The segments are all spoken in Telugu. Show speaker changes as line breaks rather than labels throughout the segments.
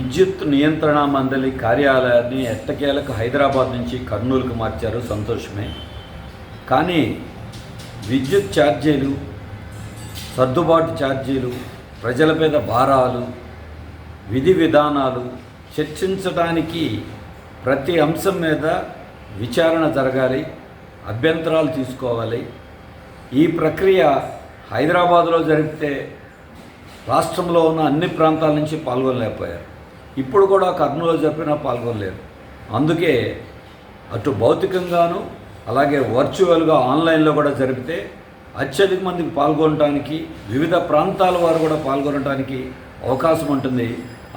విద్యుత్ నియంత్రణ మండలి కార్యాలయాన్ని ఎట్టకేలకు హైదరాబాద్ నుంచి కర్నూలుకు మార్చారు, సంతోషమే. కానీ విద్యుత్ ఛార్జీలు, సర్దుబాటు ఛార్జీలు, ప్రజల మీద భారాలు, విధి విధానాలు చర్చించడానికి ప్రతి అంశం మీద విచారణ జరగాలి, అభ్యంతరాలు తీసుకోవాలి. ఈ ప్రక్రియ హైదరాబాదులో జరిగితే రాష్ట్రంలో ఉన్న అన్ని ప్రాంతాల నుంచి పాల్గొనలేకపోయారు. ఇప్పుడు కూడా కర్నూలులో జరిపినా పాల్గొనలేరు. అందుకే అటు భౌతికంగాను అలాగే వర్చువల్గా ఆన్లైన్లో కూడా జరిపితే అత్యధిక మందికి పాల్గొనడానికి, వివిధ ప్రాంతాల వారు కూడా పాల్గొనడానికి అవకాశం ఉంటుంది.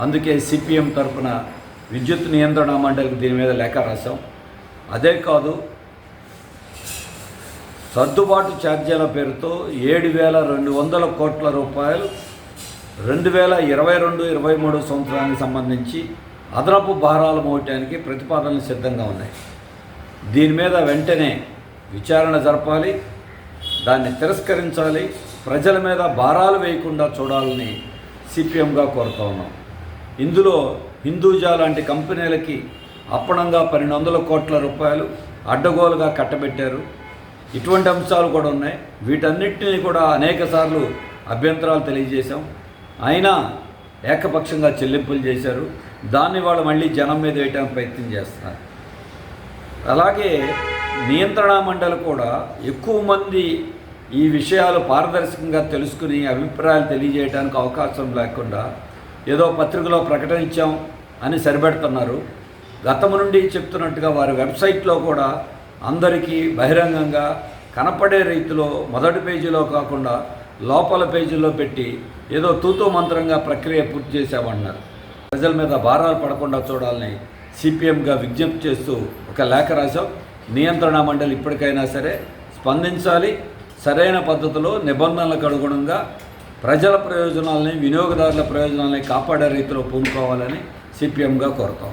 అందుకే సిపిఎం తరఫున విద్యుత్ నియంత్రణ మండలికి దీని మీద లేఖ రాశాం. అదే కాదు, సర్దుబాటు ఛార్జీల పేరుతో 7,200 కోట్ల రూపాయలు 2022-23 సంవత్సరానికి సంబంధించి అదనపు భారాలు మోయటానికి ప్రతిపాదనలు సిద్ధంగా ఉన్నాయి. దీని మీద వెంటనే విచారణ జరపాలి, దాన్ని తిరస్కరించాలి, ప్రజల మీద భారాలు వేయకుండా చూడాలని సిపిఎంగా కోరుతా ఉన్నాం. ఇందులో హిందూజా లాంటి కంపెనీలకి అప్పనంగా 1200 కోట్ల రూపాయలు అడ్డగోలుగా కట్టబెట్టారు. ఇటువంటి అంశాలు కూడా ఉన్నాయి. వీటన్నిటినీ కూడా అనేకసార్లు అభ్యంతరాలు తెలియజేశాం. అయినా ఏకపక్షంగా చెల్లింపులు చేశారు. దాన్ని వాళ్ళు మళ్ళీ జనం మీద వేయడానికి ప్రయత్నం చేస్తున్నారు. అలాగే నియంత్రణ మండలి కూడా ఎక్కువ మంది ఈ విషయాలు పారదర్శకంగా తెలుసుకుని అభిప్రాయాలు తెలియజేయడానికి అవకాశం లేకుండా ఏదో పత్రికలో ప్రకటన ఇచ్చాం అని సరిపెడుతున్నారు. గతం నుండి చెప్తున్నట్టుగా వారి వెబ్సైట్లో కూడా అందరికీ బహిరంగంగా కనపడే రీతిలో మొదటి పేజీలో కాకుండా లోపల పేజీల్లో పెట్టి ఏదో తూతూ మంత్రంగా ప్రక్రియ పూర్తి చేశామన్నారు. ప్రజల మీద భారాలు పడకుండా చూడాలని సిపిఎంగా విజ్ఞప్తి చేస్తూ ఒక లేఖ రాశాం. నియంత్రణ మండలి ఇప్పటికైనా సరే స్పందించాలి, సరైన పద్ధతిలో నిబంధనలకు అనుగుణంగా ప్రజల ప్రయోజనాలని, వినియోగదారుల ప్రయోజనాలని కాపాడే రీతిలో పూనుకోవాలని సిపిఎంగా కోరుతాం.